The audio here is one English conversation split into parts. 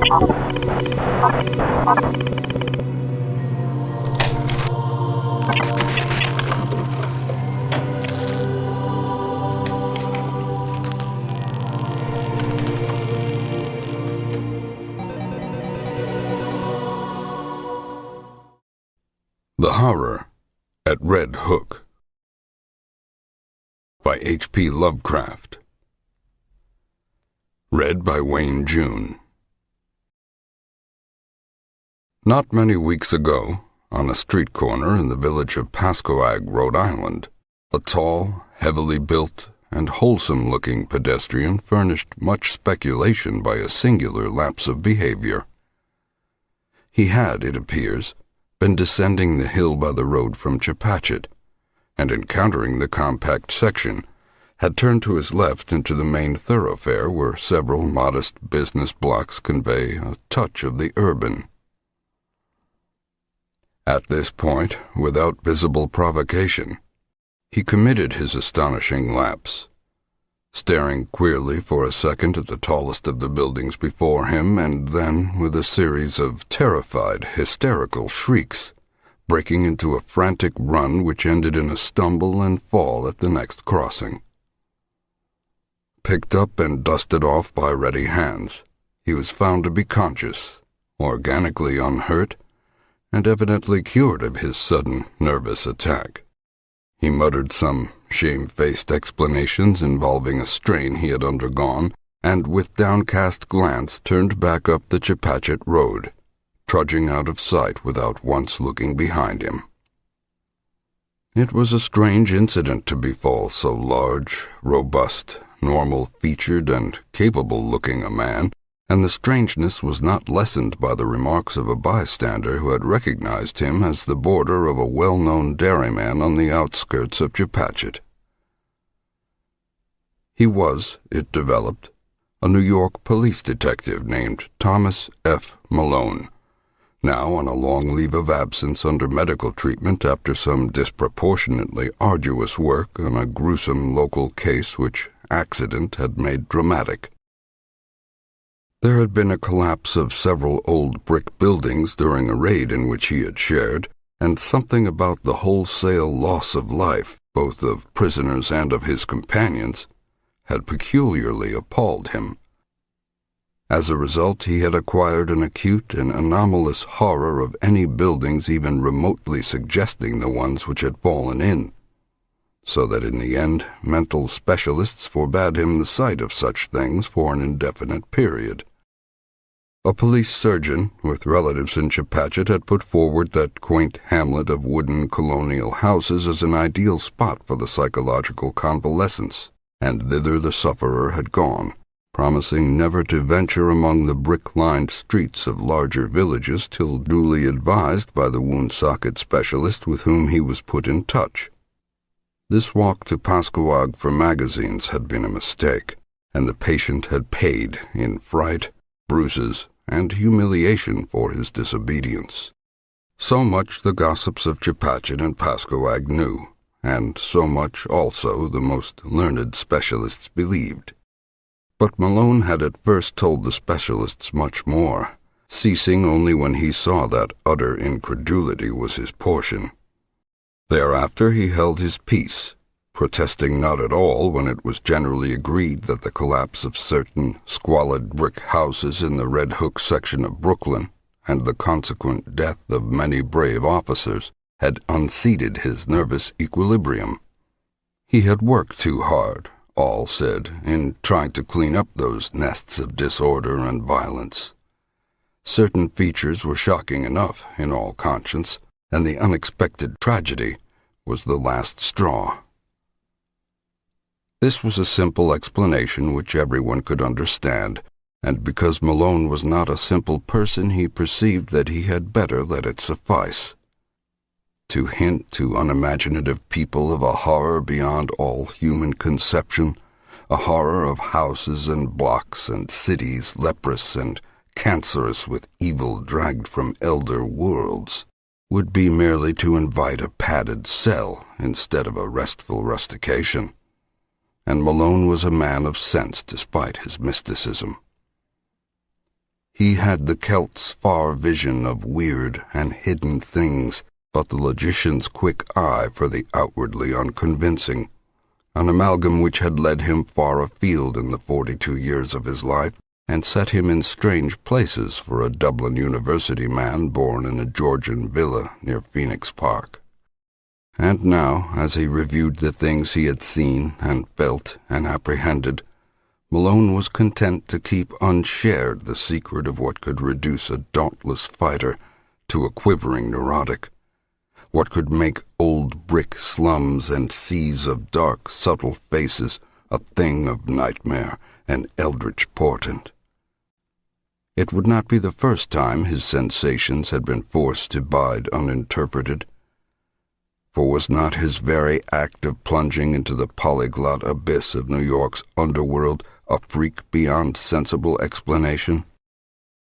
The Horror at Red Hook by H.P Lovecraft. Read by Wayne June. Not many weeks ago, on a street corner in the village of Pascoag, Rhode Island, a tall, heavily built, and wholesome-looking pedestrian furnished much speculation by a singular lapse of behavior. He had, it appears, been descending the hill by the road from Chepachet, and encountering the compact section, had turned to his left into the main thoroughfare where several modest business blocks convey a touch of the urban. At this point, without visible provocation, he committed his astonishing lapse, staring queerly for a second at the tallest of the buildings before him, and then, with a series of terrified, hysterical shrieks, breaking into a frantic run which ended in a stumble and fall at the next crossing. Picked up and dusted off by ready hands, he was found to be conscious, organically unhurt, and evidently cured of his sudden nervous attack. He muttered some shame-faced explanations involving a strain he had undergone, and with downcast glance turned back up the Chepachet road, trudging out of sight without once looking behind him. It was a strange incident to befall so large, robust, normal-featured, and capable-looking a man, and the strangeness was not lessened by the remarks of a bystander who had recognized him as the boarder of a well-known dairyman on the outskirts of Chepachet. He was, it developed, a New York police detective named Thomas F. Malone, now on a long leave of absence under medical treatment after some disproportionately arduous work on a gruesome local case which accident had made dramatic. There had been a collapse of several old brick buildings during a raid in which he had shared, and something about the wholesale loss of life, both of prisoners and of his companions, had peculiarly appalled him. As a result, he had acquired an acute and anomalous horror of any buildings even remotely suggesting the ones which had fallen in, so that in the end mental specialists forbade him the sight of such things for an indefinite period. A police surgeon with relatives in Chepachet had put forward that quaint hamlet of wooden colonial houses as an ideal spot for the psychological convalescence, and thither the sufferer had gone, promising never to venture among the brick-lined streets of larger villages till duly advised by the wound-socket specialist with whom he was put in touch. This walk to Pascoag for magazines had been a mistake, and the patient had paid in fright, bruises, and humiliation for his disobedience. So much the gossips of Chepachet and Pascoag knew, and so much also the most learned specialists believed. But Malone had at first told the specialists much more, ceasing only when he saw that utter incredulity was his portion. Thereafter he held his peace, protesting not at all when it was generally agreed that the collapse of certain squalid brick houses in the Red Hook section of Brooklyn, and the consequent death of many brave officers, had unseated his nervous equilibrium. He had worked too hard, all said, in trying to clean up those nests of disorder and violence. Certain features were shocking enough, in all conscience, and the unexpected tragedy was the last straw. This was a simple explanation which everyone could understand, and because Malone was not a simple person, he perceived that he had better let it suffice. To hint to unimaginative people of a horror beyond all human conception, a horror of houses and blocks and cities leprous and cancerous with evil dragged from elder worlds, would be merely to invite a padded cell instead of a restful rustication. And Malone was a man of sense despite his mysticism. He had the Celt's far vision of weird and hidden things, but the logician's quick eye for the outwardly unconvincing, an amalgam which had led him far afield in the 42 years of his life and set him in strange places for a Dublin University man born in a Georgian villa near Phoenix Park. And now, as he reviewed the things he had seen and felt and apprehended, Malone was content to keep unshared the secret of what could reduce a dauntless fighter to a quivering neurotic, what could make old brick slums and seas of dark, subtle faces a thing of nightmare and eldritch portent. It would not be the first time his sensations had been forced to bide uninterpreted, for was not his very act of plunging into the polyglot abyss of New York's underworld a freak beyond sensible explanation?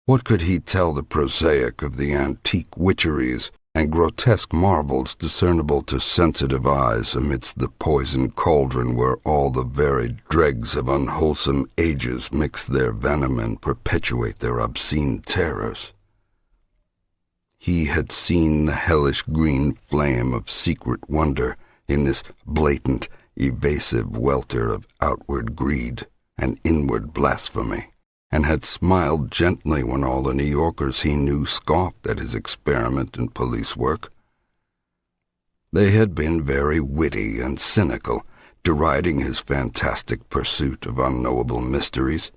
What could he tell the prosaic of the antique witcheries and grotesque marvels discernible to sensitive eyes amidst the poisoned cauldron where all the varied dregs of unwholesome ages mix their venom and perpetuate their obscene terrors? He had seen the hellish green flame of secret wonder in this blatant, evasive welter of outward greed and inward blasphemy, and had smiled gently when all the New Yorkers he knew scoffed at his experiment in police work. They had been very witty and cynical, deriding his fantastic pursuit of unknowable mysteries,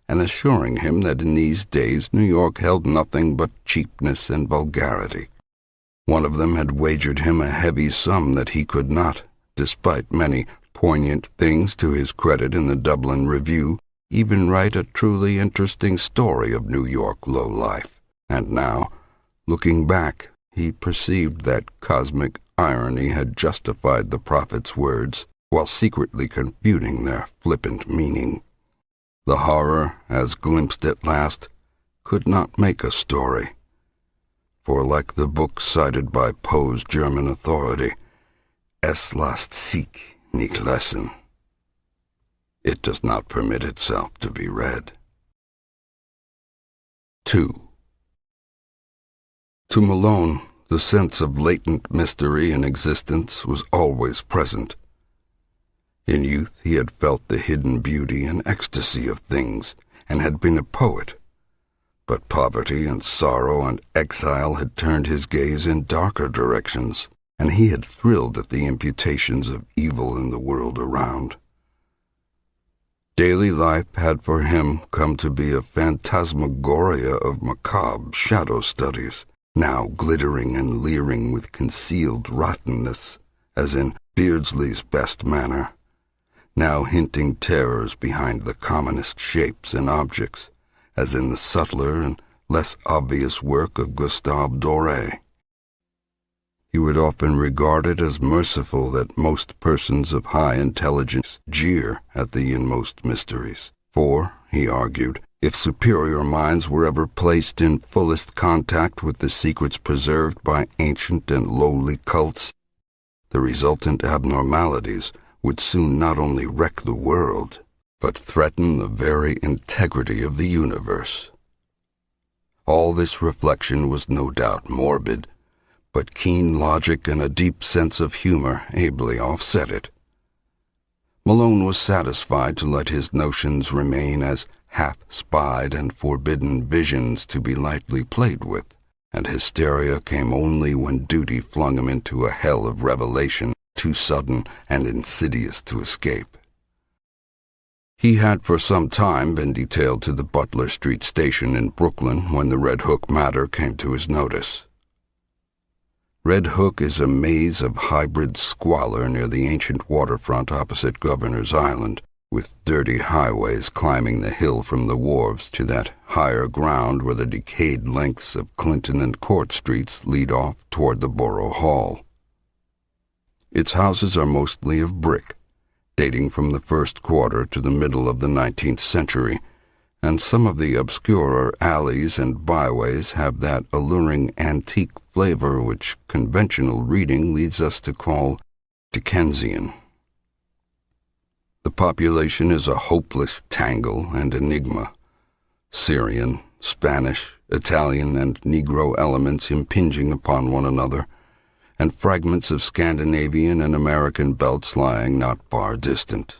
and assuring him that in these days New York held nothing but cheapness and vulgarity. One of them had wagered him a heavy sum that he could not, despite many poignant things to his credit in the Dublin Review, even write a truly interesting story of New York low life. And now, looking back, he perceived that cosmic irony had justified the prophet's words, while secretly confuting their flippant meaning. The horror, as glimpsed at last, could not make a story, for like the book cited by Poe's German authority, Es lässt sich nicht lesen. It does not permit itself to be read. 2. To Malone, the sense of latent mystery in existence was always present. In youth he had felt the hidden beauty and ecstasy of things, and had been a poet. But poverty and sorrow and exile had turned his gaze in darker directions, and he had thrilled at the imputations of evil in the world around. Daily life had for him come to be a phantasmagoria of macabre shadow studies, now glittering and leering with concealed rottenness, as in Beardsley's best manner, now hinting terrors behind the commonest shapes and objects, as in the subtler and less obvious work of Gustave Doré. He would often regard it as merciful that most persons of high intelligence jeer at the inmost mysteries, for, he argued, if superior minds were ever placed in fullest contact with the secrets preserved by ancient and lowly cults, the resultant abnormalities would soon not only wreck the world, but threaten the very integrity of the universe. All this reflection was no doubt morbid, but keen logic and a deep sense of humor ably offset it. Malone was satisfied to let his notions remain as half-spied and forbidden visions to be lightly played with, and hysteria came only when duty flung him into a hell of revelation too sudden and insidious to escape. He had for some time been detailed to the Butler Street station in Brooklyn when the Red Hook matter came to his notice. Red Hook is a maze of hybrid squalor near the ancient waterfront opposite Governor's Island, with dirty highways climbing the hill from the wharves to that higher ground where the decayed lengths of Clinton and Court Streets lead off toward the Borough Hall. Its houses are mostly of brick, dating from the first quarter to the middle of the 19th century, and some of the obscurer alleys and byways have that alluring antique flavor which conventional reading leads us to call Dickensian. The population is a hopeless tangle and enigma. Syrian, Spanish, Italian, and Negro elements impinging upon one another, and fragments of Scandinavian and American belts lying not far distant.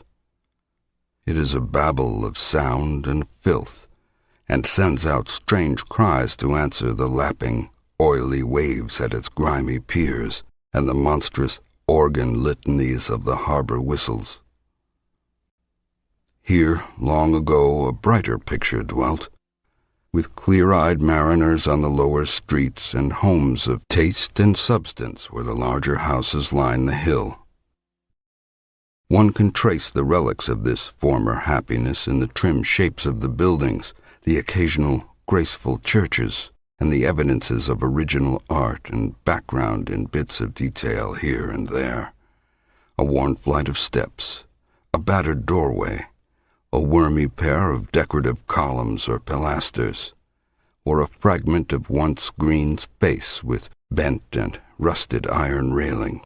It is a babel of sound and filth, and sends out strange cries to answer the lapping, oily waves at its grimy piers and the monstrous organ litanies of the harbor whistles. Here, long ago, a brighter picture dwelt, with clear-eyed mariners on the lower streets and homes of taste and substance where the larger houses line the hill. One can trace the relics of this former happiness in the trim shapes of the buildings, the occasional graceful churches, and the evidences of original art and background in bits of detail here and there. A worn flight of steps, a battered doorway, a wormy pair of decorative columns or pilasters, or a fragment of once green space with bent and rusted iron railing.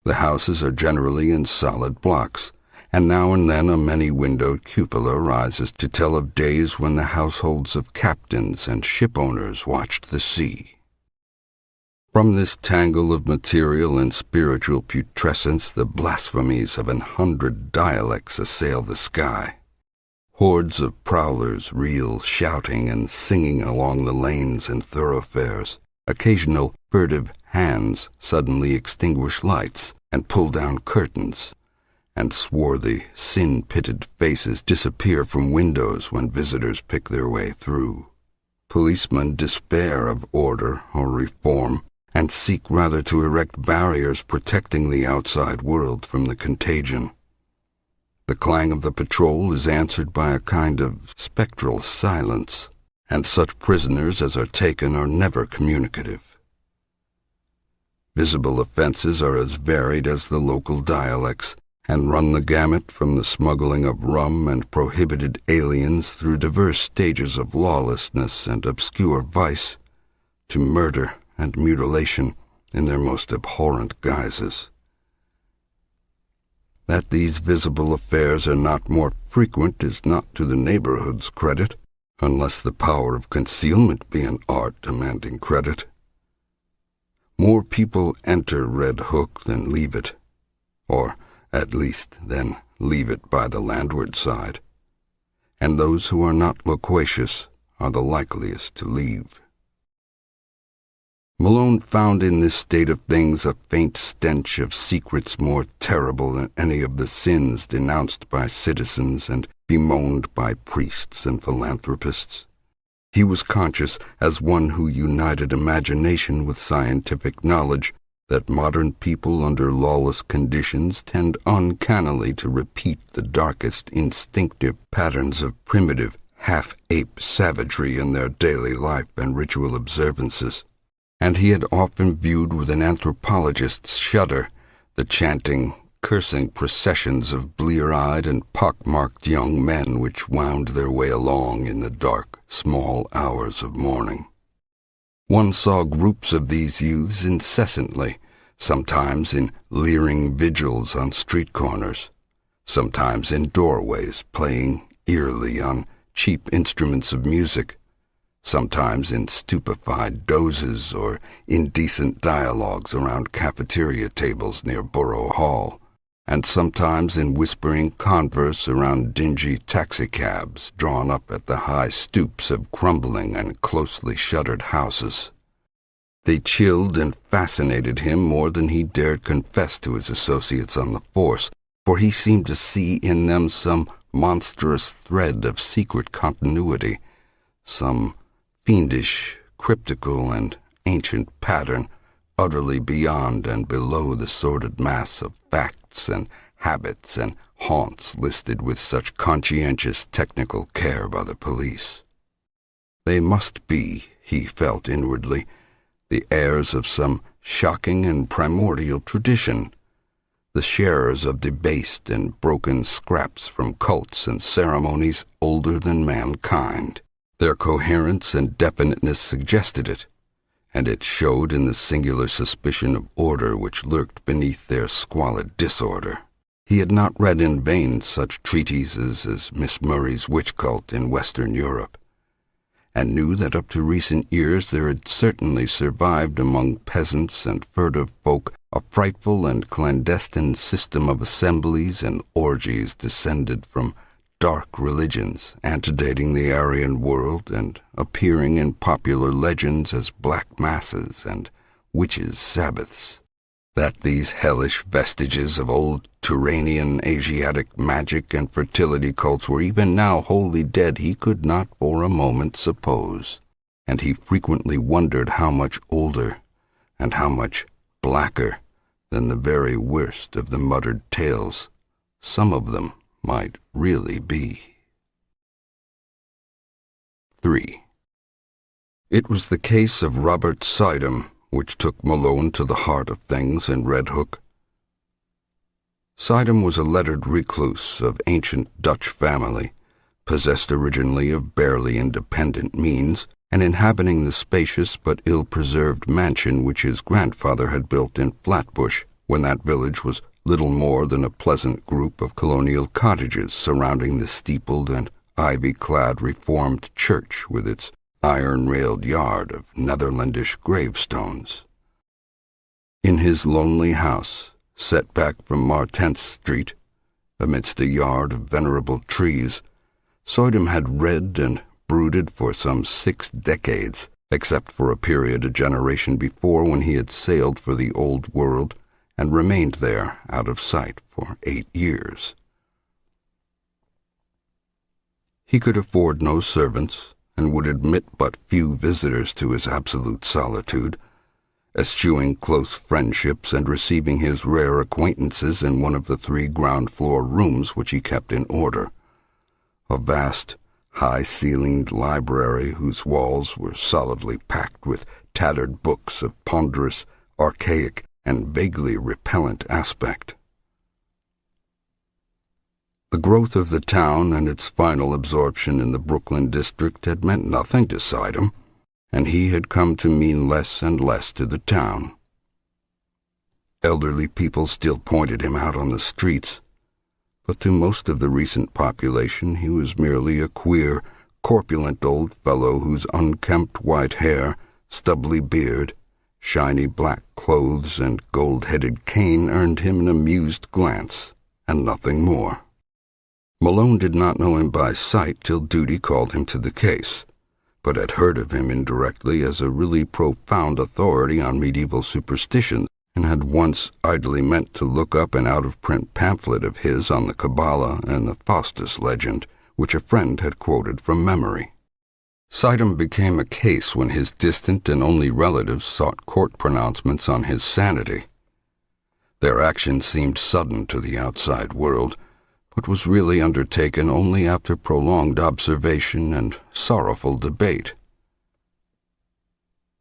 The houses are generally in solid blocks, and now and then a many-windowed cupola rises to tell of days when the households of captains and shipowners watched the sea. From this tangle of material and spiritual putrescence the blasphemies of 100 dialects assail the sky. Hordes of prowlers reel shouting and singing along the lanes and thoroughfares. Occasional furtive hands suddenly extinguish lights and pull down curtains, and swarthy, sin-pitted faces disappear from windows when visitors pick their way through. Policemen despair of order or reform, and seek rather to erect barriers protecting the outside world from the contagion. The clang of the patrol is answered by a kind of spectral silence, and such prisoners as are taken are never communicative. Visible offenses are as varied as the local dialects, and run the gamut from the smuggling of rum and prohibited aliens through diverse stages of lawlessness and obscure vice, to murder and mutilation in their most abhorrent guises. That these visible affairs are not more frequent is not to the neighborhood's credit, unless the power of concealment be an art demanding credit. More people enter Red Hook than leave it, or at least than leave it by the landward side, and those who are not loquacious are the likeliest to leave. Malone found in this state of things a faint stench of secrets more terrible than any of the sins denounced by citizens and bemoaned by priests and philanthropists. He was conscious, as one who united imagination with scientific knowledge, that modern people under lawless conditions tend uncannily to repeat the darkest instinctive patterns of primitive, half-ape savagery in their daily life and ritual observances. And he had often viewed with an anthropologist's shudder the chanting, cursing processions of blear-eyed and pock-marked young men which wound their way along in the dark, small hours of morning. One saw groups of these youths incessantly, sometimes in leering vigils on street corners, sometimes in doorways playing eerily on cheap instruments of music, sometimes in stupefied dozes or indecent dialogues around cafeteria tables near Borough Hall, and sometimes in whispering converse around dingy taxicabs drawn up at the high stoops of crumbling and closely shuttered houses. They chilled and fascinated him more than he dared confess to his associates on the force, for he seemed to see in them some monstrous thread of secret continuity, some fiendish, cryptical, and ancient pattern utterly beyond and below the sordid mass of facts and habits and haunts listed with such conscientious technical care by the police. They must be, he felt inwardly, the heirs of some shocking and primordial tradition, the sharers of debased and broken scraps from cults and ceremonies older than mankind. Their coherence and definiteness suggested it, and it showed in the singular suspicion of order which lurked beneath their squalid disorder. He had not read in vain such treatises as Miss Murray's Witch Cult in Western Europe, and knew that up to recent years there had certainly survived among peasants and furtive folk a frightful and clandestine system of assemblies and orgies descended from dark religions antedating the Aryan world and appearing in popular legends as black masses and witches' sabbaths. That these hellish vestiges of old Turanian Asiatic magic and fertility cults were even now wholly dead he could not for a moment suppose, and he frequently wondered how much older and how much blacker than the very worst of the muttered tales some of them might really be. 3. It was the case of Robert Sidham which took Malone to the heart of things in Red Hook. Sidham was a lettered recluse of ancient Dutch family, possessed originally of barely independent means, and inhabiting the spacious but ill-preserved mansion which his grandfather had built in Flatbush when that village was little more than a pleasant group of colonial cottages surrounding the steepled and ivy-clad Reformed church with its iron-railed yard of Netherlandish gravestones. In his lonely house, set back from Martense Street, amidst a yard of venerable trees, Sidham had read and brooded for some 6 decades, except for a period a generation before when he had sailed for the Old World and remained there out of sight for 8 years. He could afford no servants, and would admit but few visitors to his absolute solitude, eschewing close friendships and receiving his rare acquaintances in one of the 3 ground-floor rooms which he kept in order, a vast, high-ceilinged library whose walls were solidly packed with tattered books of ponderous, archaic, and vaguely repellent aspect. The growth of the town and its final absorption in the Brooklyn district had meant nothing to Sidham, and he had come to mean less and less to the town. Elderly people still pointed him out on the streets, but to most of the recent population he was merely a queer, corpulent old fellow whose unkempt white hair, stubbly beard, shiny black clothes, and gold-headed cane earned him an amused glance, and nothing more. Malone did not know him by sight till duty called him to the case, but had heard of him indirectly as a really profound authority on medieval superstitions, and had once idly meant to look up an out-of-print pamphlet of his on the Kabbalah and the Faustus legend, which a friend had quoted from memory. Sidham became a case when his distant and only relatives sought court pronouncements on his sanity. Their action seemed sudden to the outside world, but was really undertaken only after prolonged observation and sorrowful debate.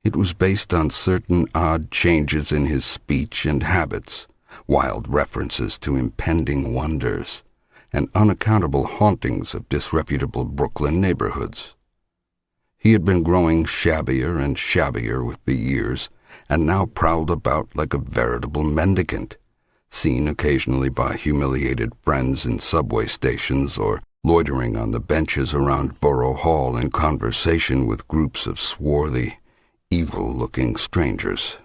It was based on certain odd changes in his speech and habits, wild references to impending wonders, and unaccountable hauntings of disreputable Brooklyn neighborhoods. He had been growing shabbier and shabbier with the years, and now prowled about like a veritable mendicant, seen occasionally by humiliated friends in subway stations or loitering on the benches around Borough Hall in conversation with groups of swarthy, evil-looking strangers.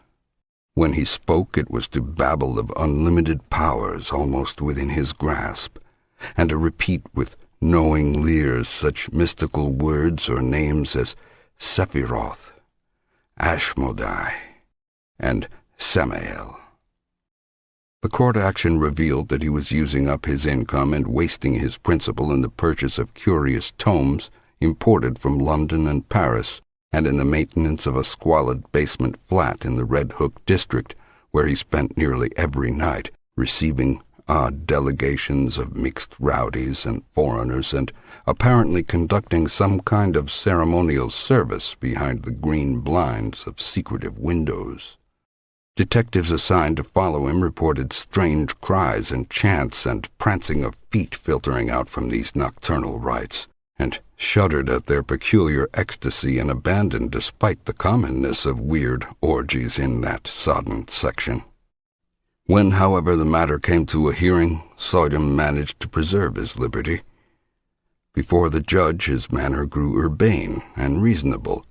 When he spoke, it was to babble of unlimited powers almost within his grasp, and to repeat with knowing leers such mystical words or names as Sephiroth, Ashmodai, and Samael. The court action revealed that he was using up his income and wasting his principal in the purchase of curious tomes imported from London and Paris, and in the maintenance of a squalid basement flat in the Red Hook district, where he spent nearly every night, receiving odd delegations of mixed rowdies and foreigners, and apparently conducting some kind of ceremonial service behind the green blinds of secretive windows. Detectives assigned to follow him reported strange cries and chants and prancing of feet filtering out from these nocturnal rites, and shuddered at their peculiar ecstasy and abandon despite the commonness of weird orgies in that sodden section. When, however, the matter came to a hearing, Sidham managed to preserve his liberty. Before the judge his manner grew urbane and reasonable,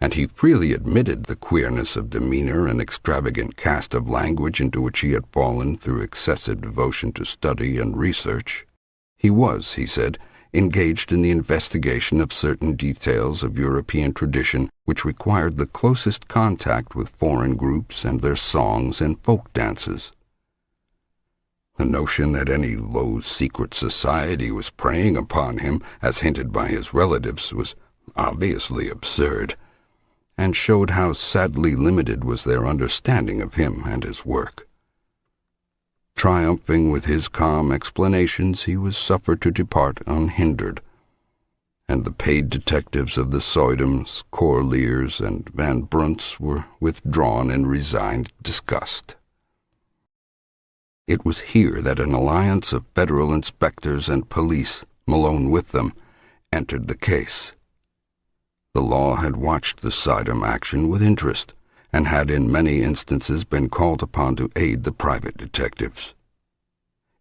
and he freely admitted the queerness of demeanor and extravagant cast of language into which he had fallen through excessive devotion to study and research. He was, he said, engaged in the investigation of certain details of European tradition which required the closest contact with foreign groups and their songs and folk dances. The notion that any low secret society was preying upon him, as hinted by his relatives, was obviously absurd, and showed how sadly limited was their understanding of him and his work. Triumphing with his calm explanations, he was suffered to depart unhindered, and the paid detectives of the Soidums, Corlears, and Van Brunts were withdrawn in resigned disgust. It was here that an alliance of federal inspectors and police, Malone with them, entered the case. The law had watched the Soidum action with interest, and had in many instances been called upon to aid the private detectives.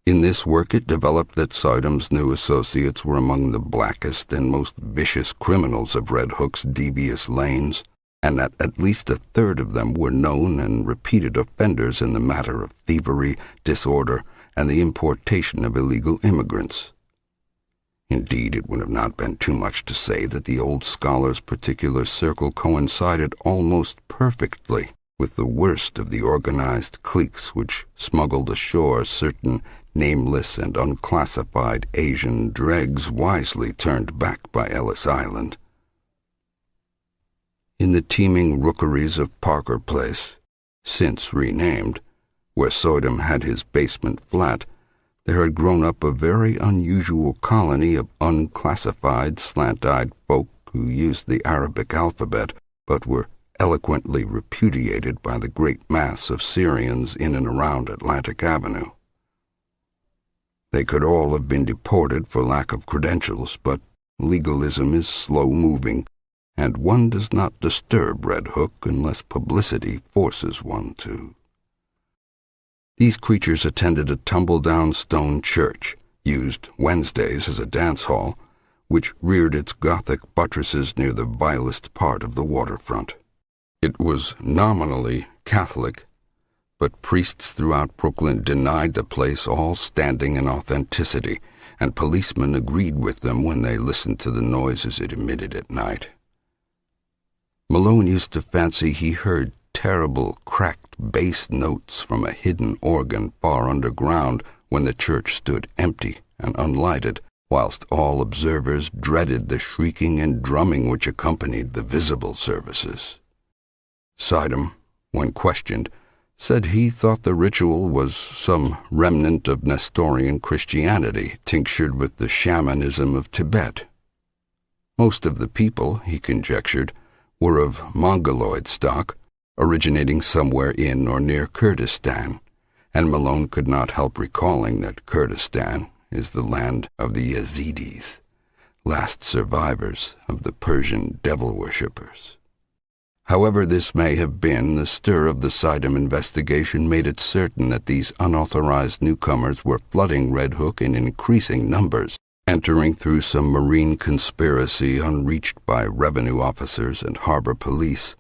In this work it developed that Soidum's new associates were among the blackest and most vicious criminals of Red Hook's devious lanes, and that at least a third of them were known and repeated offenders in the matter of thievery, disorder, and the importation of illegal immigrants. Indeed, it would have not been too much to say that the old scholar's particular circle coincided almost perfectly with the worst of the organized cliques which smuggled ashore certain nameless and unclassified Asian dregs wisely turned back by Ellis Island. In the teeming rookeries of Parker Place, since renamed, where Soidum had his basement flat, there had grown up a very unusual colony of unclassified, slant-eyed folk who used the Arabic alphabet, but were eloquently repudiated by the great mass of Syrians in and around Atlantic Avenue. They could all have been deported for lack of credentials, but legalism is slow-moving, and one does not disturb Red Hook unless publicity forces one to. These creatures attended a tumble-down stone church, used Wednesdays as a dance hall, which reared its Gothic buttresses near the vilest part of the waterfront. It was nominally Catholic, but priests throughout Brooklyn denied the place all standing and authenticity, and policemen agreed with them when they listened to the noises it emitted at night. Malone used to fancy he heard terrible, cracked bass notes from a hidden organ far underground when the church stood empty and unlighted, whilst all observers dreaded the shrieking and drumming which accompanied the visible services. Soidum, when questioned, said he thought the ritual was some remnant of Nestorian Christianity tinctured with the shamanism of Tibet. Most of the people, he conjectured, were of Mongoloid stock, originating somewhere in or near Kurdistan, and Malone could not help recalling that Kurdistan is the land of the Yazidis, last survivors of the Persian devil-worshippers. However this may have been, the stir of the Soidum investigation made it certain that these unauthorized newcomers were flooding Red Hook in increasing numbers, entering through some marine conspiracy unreached by revenue officers and harbor police,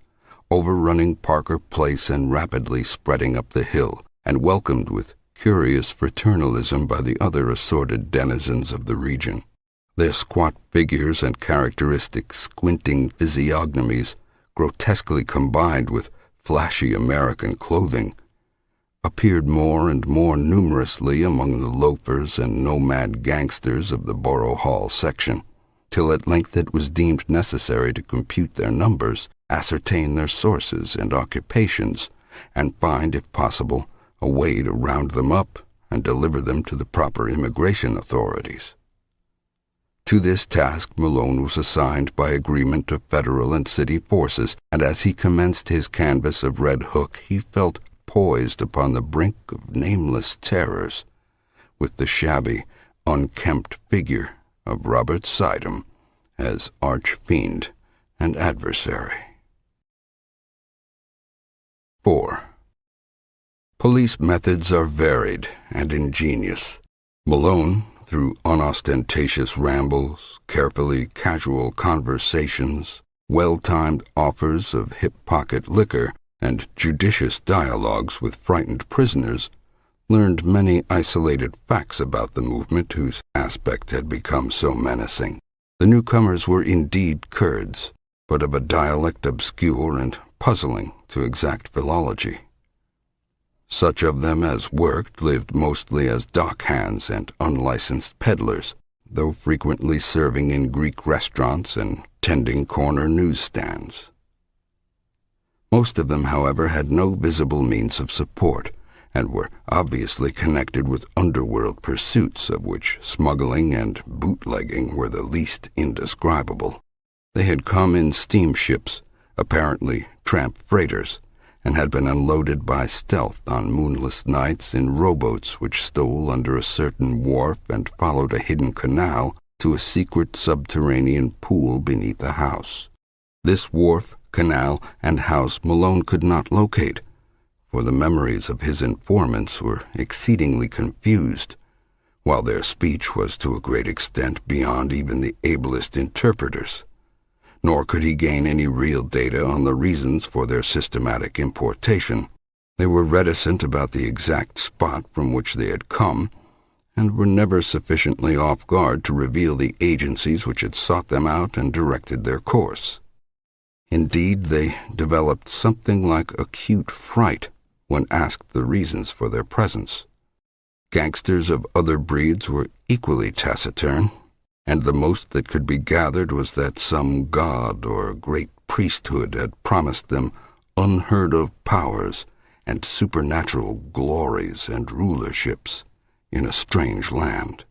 overrunning Parker Place and rapidly spreading up the hill, and welcomed with curious fraternalism by the other assorted denizens of the region. Their squat figures and characteristic squinting physiognomies, grotesquely combined with flashy American clothing, appeared more and more numerously among the loafers and nomad gangsters of the Borough Hall section, till at length it was deemed necessary to compute their numbers, ascertain their sources and occupations, and find, if possible, a way to round them up and deliver them to the proper immigration authorities. To this task Malone was assigned by agreement of federal and city forces, and as he commenced his canvass of Red Hook he felt poised upon the brink of nameless terrors, with the shabby, unkempt figure of Robert Soidum as arch-fiend and adversary. 4. Police methods are varied and ingenious. Malone, through unostentatious rambles, carefully casual conversations, well-timed offers of hip-pocket liquor, and judicious dialogues with frightened prisoners, learned many isolated facts about the movement whose aspect had become so menacing. The newcomers were indeed Kurds, but of a dialect obscure and puzzling to exact philology. Such of them as worked lived mostly as dock hands and unlicensed peddlers, though frequently serving in Greek restaurants and tending corner newsstands. Most of them, however, had no visible means of support, and were obviously connected with underworld pursuits of which smuggling and bootlegging were the least indescribable. They had come in steamships, apparently tramp freighters, and had been unloaded by stealth on moonless nights in rowboats which stole under a certain wharf and followed a hidden canal to a secret subterranean pool beneath a house. This wharf, canal, and house Malone could not locate, for the memories of his informants were exceedingly confused, while their speech was to a great extent beyond even the ablest interpreters. Nor could he gain any real data on the reasons for their systematic importation. They were reticent about the exact spot from which they had come, and were never sufficiently off guard to reveal the agencies which had sought them out and directed their course. Indeed, they developed something like acute fright when asked the reasons for their presence. Gangsters of other breeds were equally taciturn, and the most that could be gathered was that some god or great priesthood had promised them unheard-of powers and supernatural glories and rulerships in a strange land.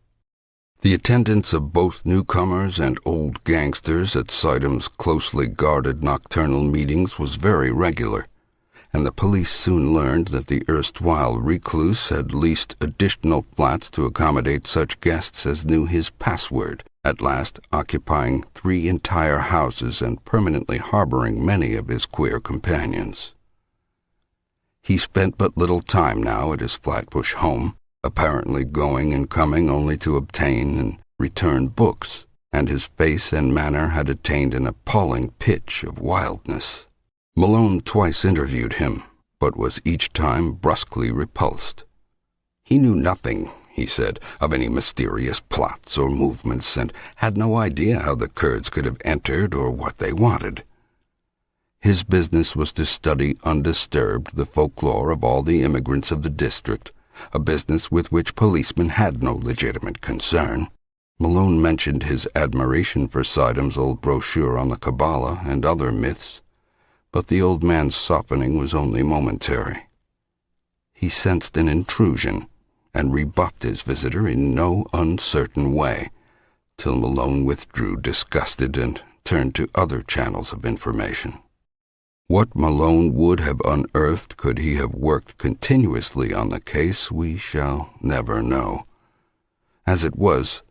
The attendance of both newcomers and old gangsters at Sitem's closely guarded nocturnal meetings was very regular, and the police soon learned that the erstwhile recluse had leased additional flats to accommodate such guests as knew his password, at last occupying 3 entire houses and permanently harboring many of his queer companions. He spent but little time now at his Flatbush home, apparently going and coming only to obtain and return books, and his face and manner had attained an appalling pitch of wildness. Malone twice interviewed him, but was each time brusquely repulsed. He knew nothing, he said, of any mysterious plots or movements, and had no idea how the Kurds could have entered or what they wanted. His business was to study undisturbed the folklore of all the immigrants of the district, a business with which policemen had no legitimate concern. Malone mentioned his admiration for Sitem's old brochure on the Kabbalah and other myths, but the old man's softening was only momentary. He sensed an intrusion, and rebuffed his visitor in no uncertain way, till Malone withdrew disgusted and turned to other channels of information. What Malone would have unearthed could he have worked continuously on the case, we shall never know. As it was,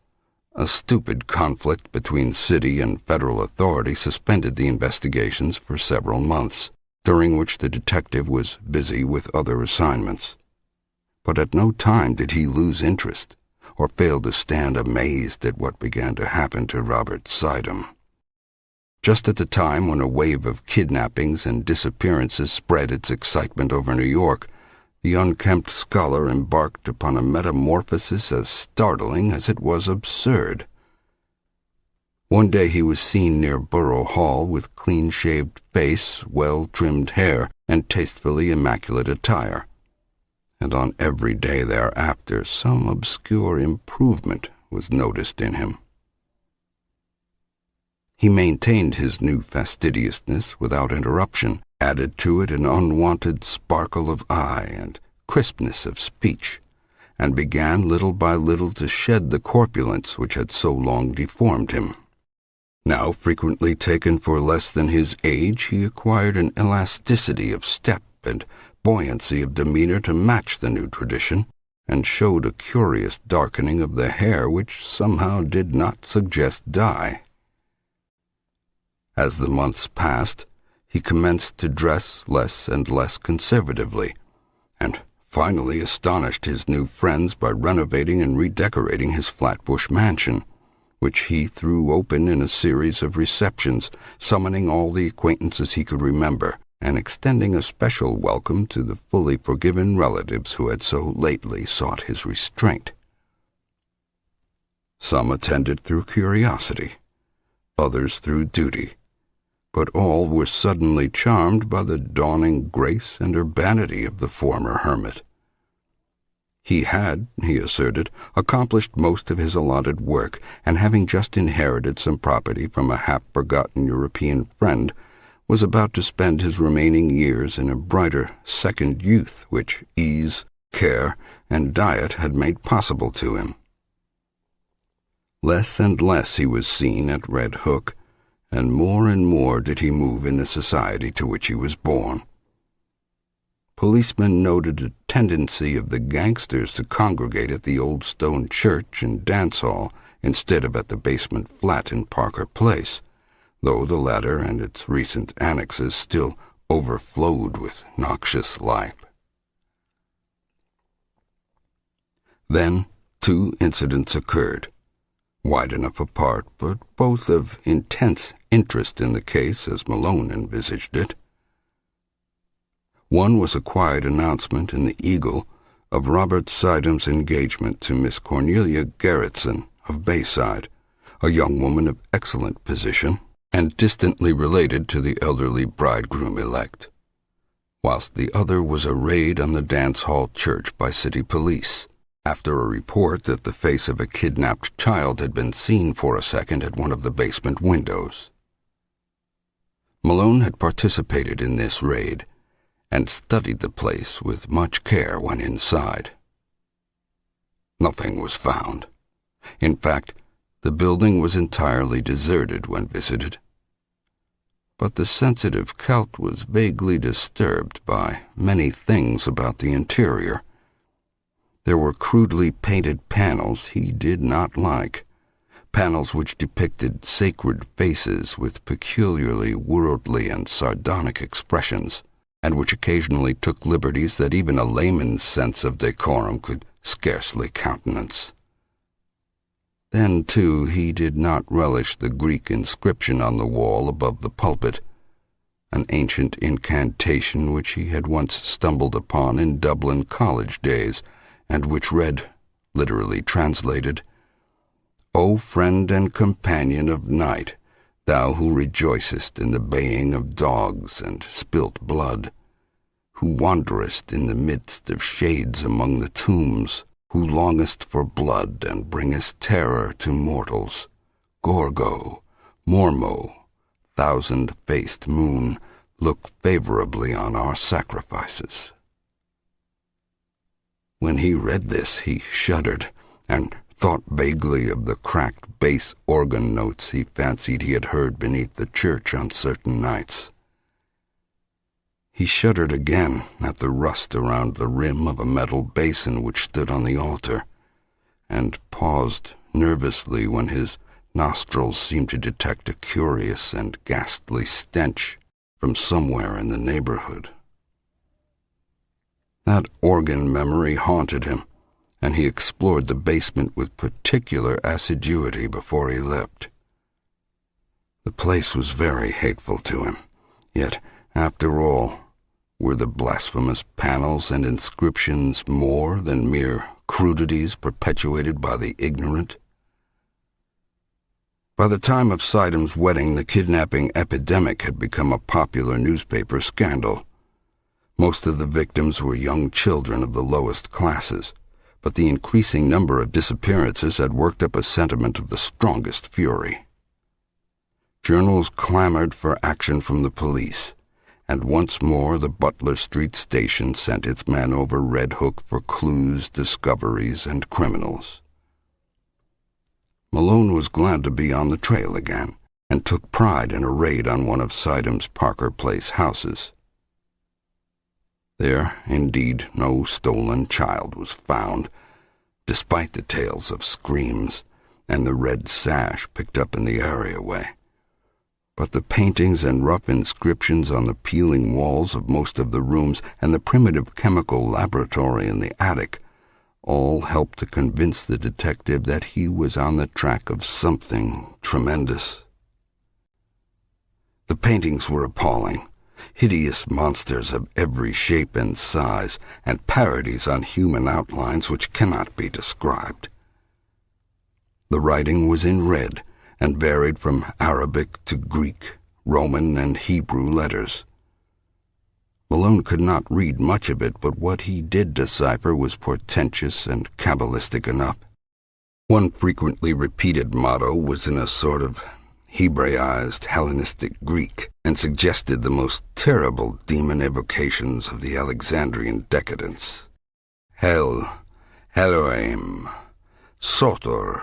a stupid conflict between city and federal authority suspended the investigations for several months, during which the detective was busy with other assignments. But at no time did he lose interest, or fail to stand amazed at what began to happen to Robert Sitem. Just at the time when a wave of kidnappings and disappearances spread its excitement over New York, the unkempt scholar embarked upon a metamorphosis as startling as it was absurd. One day he was seen near Borough Hall with clean-shaved face, well-trimmed hair, and tastefully immaculate attire. And on every day thereafter some obscure improvement was noticed in him. He maintained his new fastidiousness without interruption, added to it an unwonted sparkle of eye and crispness of speech, and began little by little to shed the corpulence which had so long deformed him. Now frequently taken for less than his age, he acquired an elasticity of step and buoyancy of demeanor to match the new tradition, and showed a curious darkening of the hair which somehow did not suggest dye. As the months passed, he commenced to dress less and less conservatively, and finally astonished his new friends by renovating and redecorating his Flatbush mansion, which he threw open in a series of receptions, summoning all the acquaintances he could remember, and extending a special welcome to the fully forgiven relatives who had so lately sought his restraint. Some attended through curiosity, others through duty, but all were suddenly charmed by the dawning grace and urbanity of the former hermit. He had, he asserted, accomplished most of his allotted work, and having just inherited some property from a half-forgotten European friend, was about to spend his remaining years in a brighter second youth which ease, care, and diet had made possible to him. Less and less he was seen at Red Hook, and more did he move in the society to which he was born. Policemen noted a tendency of the gangsters to congregate at the old stone church and dance hall instead of at the basement flat in Parker Place, though the latter and its recent annexes still overflowed with noxious life. Then 2 incidents occurred, wide enough apart, but both of intense interest in the case as Malone envisaged it. One was a quiet announcement in the Eagle of Robert Sidham's engagement to Miss Cornelia Gerritsen of Bayside, a young woman of excellent position and distantly related to the elderly bridegroom-elect, whilst the other was a raid on the dance hall church by city police, after a report that the face of a kidnapped child had been seen for a second at one of the basement windows. Malone had participated in this raid, and studied the place with much care when inside. Nothing was found. In fact, the building was entirely deserted when visited. But the sensitive Celt was vaguely disturbed by many things about the interior. There were crudely painted panels he did not like, panels which depicted sacred faces with peculiarly worldly and sardonic expressions, and which occasionally took liberties that even a layman's sense of decorum could scarcely countenance. Then, too, he did not relish the Greek inscription on the wall above the pulpit, an ancient incantation which he had once stumbled upon in Dublin college days, and which read, literally translated, "O friend and companion of night, thou who rejoicest in the baying of dogs and spilt blood, who wanderest in the midst of shades among the tombs, who longest for blood and bringest terror to mortals, Gorgo, Mormo, thousand-faced moon, look favorably on our sacrifices." When he read this, he shuddered, and thought vaguely of the cracked bass organ notes he fancied he had heard beneath the church on certain nights. He shuddered again at the rust around the rim of a metal basin which stood on the altar, and paused nervously when his nostrils seemed to detect a curious and ghastly stench from somewhere in the neighborhood. That organ memory haunted him, and he explored the basement with particular assiduity before he left. The place was very hateful to him, yet, after all, were the blasphemous panels and inscriptions more than mere crudities perpetuated by the ignorant? By the time of Sidham's wedding, the kidnapping epidemic had become a popular newspaper scandal. Most of the victims were young children of the lowest classes, but the increasing number of disappearances had worked up a sentiment of the strongest fury. Journals clamored for action from the police, and once more the Butler Street station sent its men over Red Hook for clues, discoveries, and criminals. Malone was glad to be on the trail again, and took pride in a raid on one of Sidham's Parker Place houses. There, indeed, no stolen child was found, despite the tales of screams and the red sash picked up in the areaway. But the paintings and rough inscriptions on the peeling walls of most of the rooms and the primitive chemical laboratory in the attic all helped to convince the detective that he was on the track of something tremendous. The paintings were appalling, hideous monsters of every shape and size, and parodies on human outlines which cannot be described. The writing was in red, and varied from Arabic to Greek, Roman, and Hebrew letters. Malone could not read much of it, but what he did decipher was portentous and cabalistic enough. One frequently repeated motto was in a sort of Hebraized Hellenistic Greek, and suggested the most terrible demon evocations of the Alexandrian decadence. Hel, Elohim, Sotor,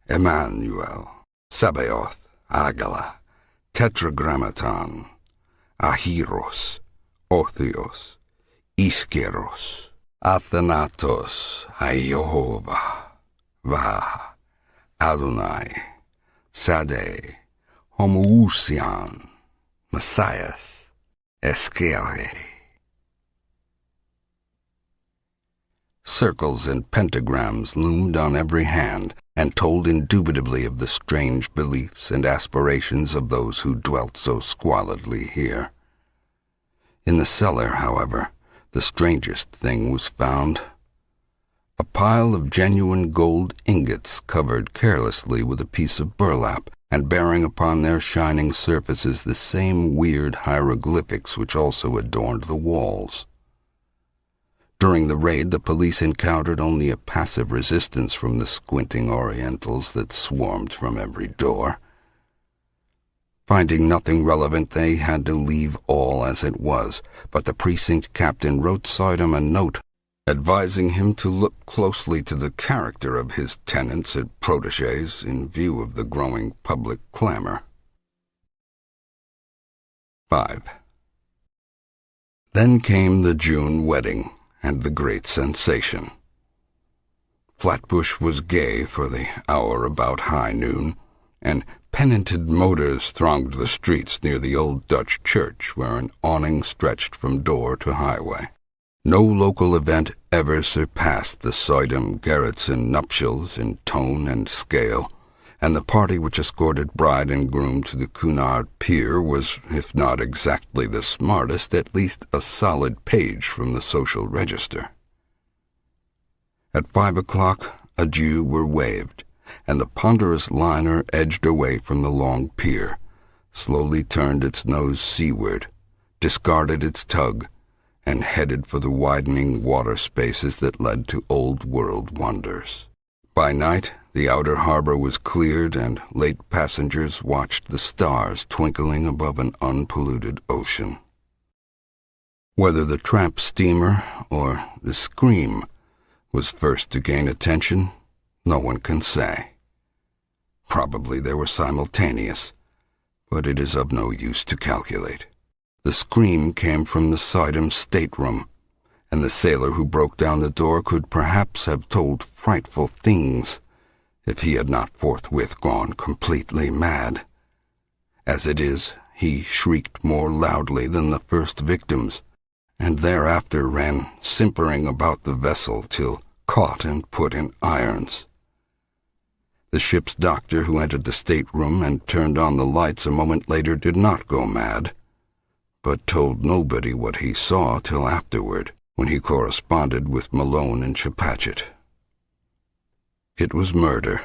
Emmanuel, Sabaoth, Agala, Tetragrammaton, Ahiros, Orthios, Iskeros, Athanatos, Jehovah, Va, Adonai, Sade, Homoousion, Messias, Escere. Circles and pentagrams loomed on every hand and told indubitably of the strange beliefs and aspirations of those who dwelt so squalidly here. In the cellar, however, the strangest thing was found. A pile of genuine gold ingots covered carelessly with a piece of burlap and bearing upon their shining surfaces the same weird hieroglyphics which also adorned the walls. During the raid, the police encountered only a passive resistance from the squinting Orientals that swarmed from every door. Finding nothing relevant, they had to leave all as it was, but the precinct captain wrote Sydom a note advising him to look closely to the character of his tenants and protégés in view of the growing public clamor. 5. Then came the June wedding and the great sensation. Flatbush was gay for the hour about high noon, and penitent motors thronged the streets near the old Dutch church where an awning stretched from door to highway. No local event ever surpassed the Sydom-Gerritsen nuptials in tone and scale, and the party which escorted bride and groom to the Cunard Pier was, if not exactly the smartest, at least a solid page from the social register. At 5 o'clock, adieux were waved, and the ponderous liner edged away from the long pier, slowly turned its nose seaward, discarded its tug, and headed for the widening water spaces that led to old-world wonders. By night, the outer harbor was cleared, and late passengers watched the stars twinkling above an unpolluted ocean. Whether the tramp steamer or the Scream was first to gain attention, no one can say. Probably they were simultaneous, but it is of no use to calculate. The scream came from the Sydom stateroom, and the sailor who broke down the door could perhaps have told frightful things if he had not forthwith gone completely mad. As it is, he shrieked more loudly than the first victims, and thereafter ran simpering about the vessel till caught and put in irons. The ship's doctor, who entered the stateroom and turned on the lights a moment later, did not go mad, but told nobody what he saw till afterward, when he corresponded with Malone in Chepachet. It was murder,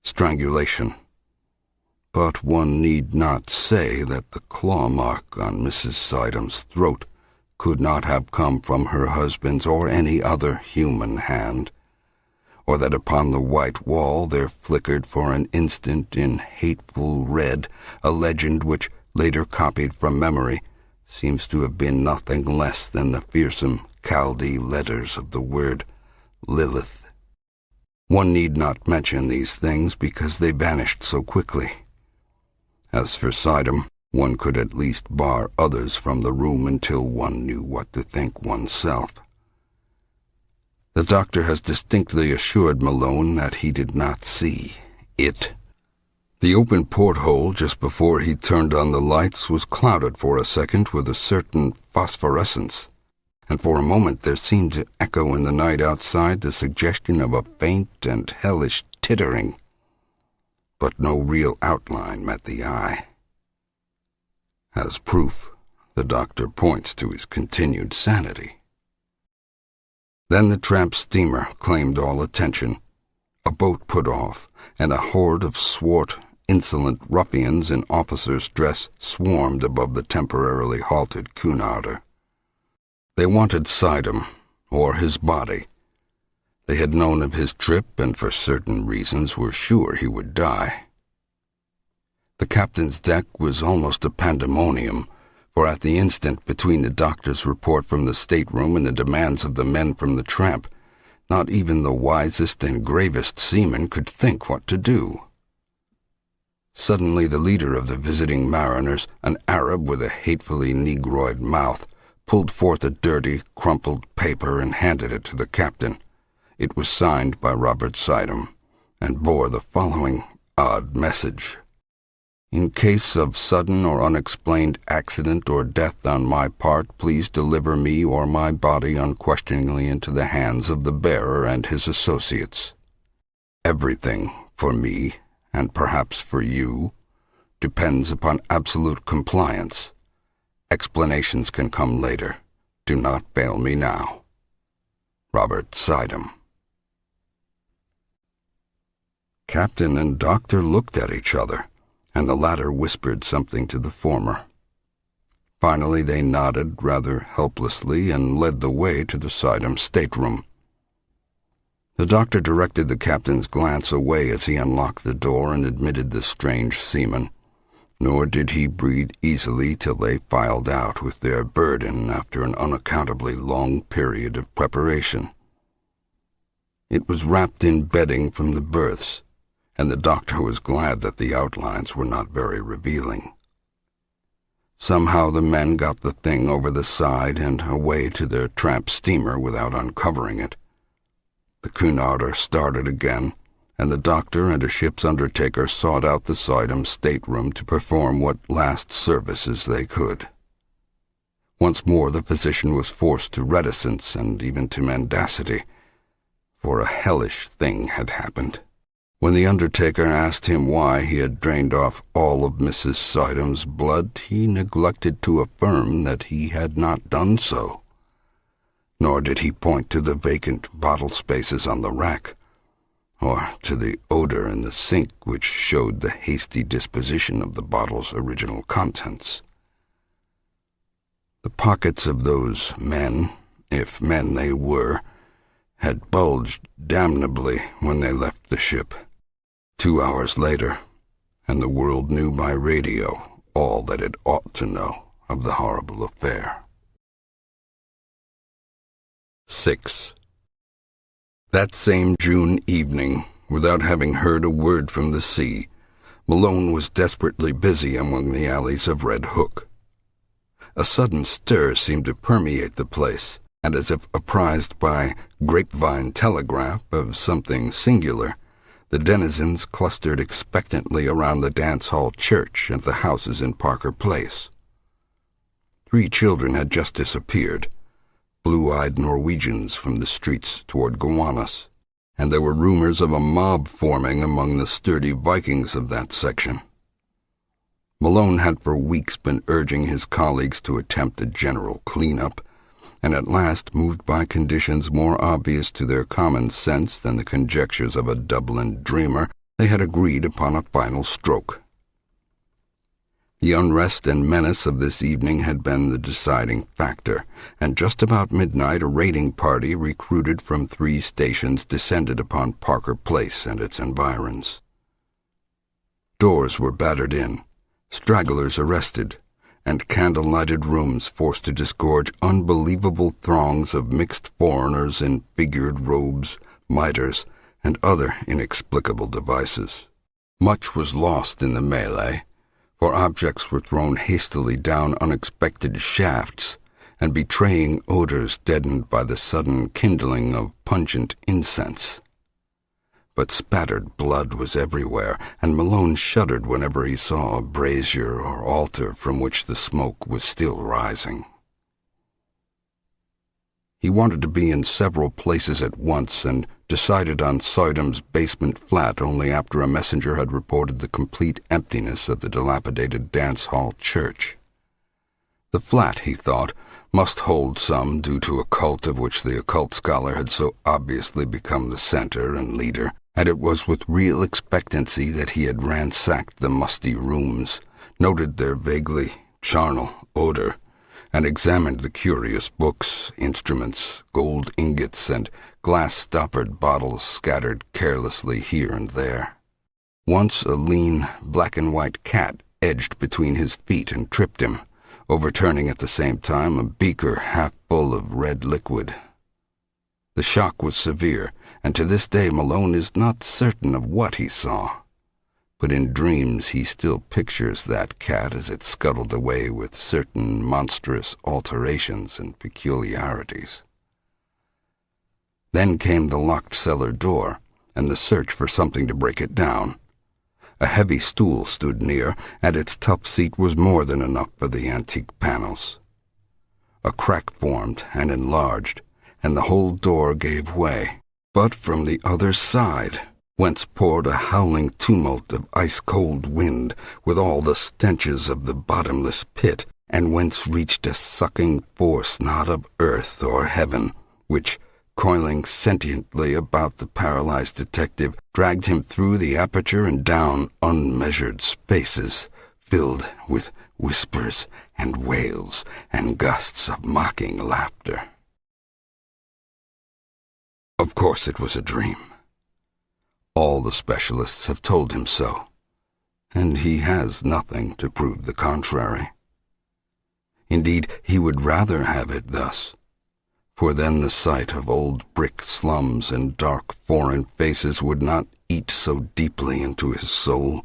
strangulation, but one need not say that the claw mark on Mrs. Sydom's throat could not have come from her husband's or any other human hand, or that upon the white wall there flickered for an instant in hateful red a legend which, later copied from memory, seems to have been nothing less than the fearsome Chaldee letters of the word Lilith. One need not mention these things because they vanished so quickly. As for Sydom, one could at least bar others from the room until one knew what to think oneself. The doctor has distinctly assured Malone that he did not see it. The open porthole just before he turned on the lights was clouded for a second with a certain phosphorescence, and for a moment there seemed to echo in the night outside the suggestion of a faint and hellish tittering. But no real outline met the eye. As proof, the doctor points to his continued sanity. Then the tramp steamer claimed all attention. A boat put off, and a horde of swart, insolent ruffians in officers' dress swarmed above the temporarily halted Cunarder. They wanted Sidham, or his body. They had known of his trip and for certain reasons were sure he would die. The captain's deck was almost a pandemonium, for at the instant between the doctor's report from the stateroom and the demands of the men from the tramp, not even the wisest and gravest seaman could think what to do. Suddenly the leader of the visiting mariners, an Arab with a hatefully negroid mouth, pulled forth a dirty, crumpled paper and handed it to the captain. It was signed by Robert Sidham, and bore the following odd message. In case of sudden or unexplained accident or death on my part, please deliver me or my body unquestioningly into the hands of the bearer and his associates. Everything for me, and perhaps for you, depends upon absolute compliance. Explanations can come later. Do not fail me now. Robert Sidham. Captain and doctor looked at each other, and the latter whispered something to the former. Finally they nodded rather helplessly and led the way to the Sidham stateroom. The doctor directed the captain's glance away as he unlocked the door and admitted the strange seaman, nor did he breathe easily till they filed out with their burden after an unaccountably long period of preparation. It was wrapped in bedding from the berths, and the doctor was glad that the outlines were not very revealing. Somehow the men got the thing over the side and away to their tramp steamer without uncovering it. The Cunarder started again, and the doctor and a ship's undertaker sought out the Sidham stateroom to perform what last services they could. Once more the physician was forced to reticence and even to mendacity, for a hellish thing had happened. When the undertaker asked him why he had drained off all of Mrs. Sidham's blood, he neglected to affirm that he had not done so. Nor did he point to the vacant bottle spaces on the rack, or to the odor in the sink which showed the hasty disposition of the bottle's original contents. The pockets of those men, if men they were, had bulged damnably when they left the ship. 2 hours later, and the world knew by radio all that it ought to know of the horrible affair. 6. That same June evening, without having heard a word from the sea, Malone was desperately busy among the alleys of Red Hook. A sudden stir seemed to permeate the place, and as if apprised by grapevine telegraph of something singular, the denizens clustered expectantly around the dance-hall church and the houses in Parker Place. 3 children had just disappeared, blue-eyed Norwegians from the streets toward Gowanus, and there were rumors of a mob forming among the sturdy Vikings of that section. Malone had for weeks been urging his colleagues to attempt a general clean-up, and at last, moved by conditions more obvious to their common sense than the conjectures of a Dublin dreamer, they had agreed upon a final stroke. The unrest and menace of this evening had been the deciding factor, and just about midnight a raiding party recruited from 3 stations descended upon Parker Place and its environs. Doors were battered in, stragglers arrested, and candle-lighted rooms forced to disgorge unbelievable throngs of mixed foreigners in figured robes, mitres, and other inexplicable devices. Much was lost in the melee, for objects were thrown hastily down unexpected shafts, and betraying odors deadened by the sudden kindling of pungent incense. but spattered blood was everywhere, and Malone shuddered whenever he saw a brazier or altar from which the smoke was still rising. He wanted to be in several places at once and decided on Soydham's basement flat only after a messenger had reported the complete emptiness of the dilapidated dance hall church. The flat, he thought, must hold some due to a cult of which the occult scholar had so obviously become the center and leader, and it was with real expectancy that he had ransacked the musty rooms, noted their vaguely charnel odor, and examined the curious books, instruments, gold ingots, and glass-stoppered bottles scattered carelessly here and there. Once a lean, black-and-white cat edged between his feet and tripped him, overturning at the same time a beaker half full of red liquid. The shock was severe, and to this day Malone is not certain of what he saw. But in dreams he still pictures that cat as it scuttled away with certain monstrous alterations and peculiarities. Then came the locked cellar door, and the search for something to break it down. A heavy stool stood near, and its tough seat was more than enough for the antique panels. A crack formed and enlarged, and the whole door gave way. But from the other side, whence poured a howling tumult of ice-cold wind with all the stenches of the bottomless pit, and whence reached a sucking force not of earth or heaven, which, coiling sentiently about the paralyzed detective, dragged him through the aperture and down unmeasured spaces, filled with whispers and wails and gusts of mocking laughter. Of course it was a dream. All the specialists have told him so, and he has nothing to prove the contrary. Indeed, he would rather have it thus, for then the sight of old brick slums and dark foreign faces would not eat so deeply into his soul.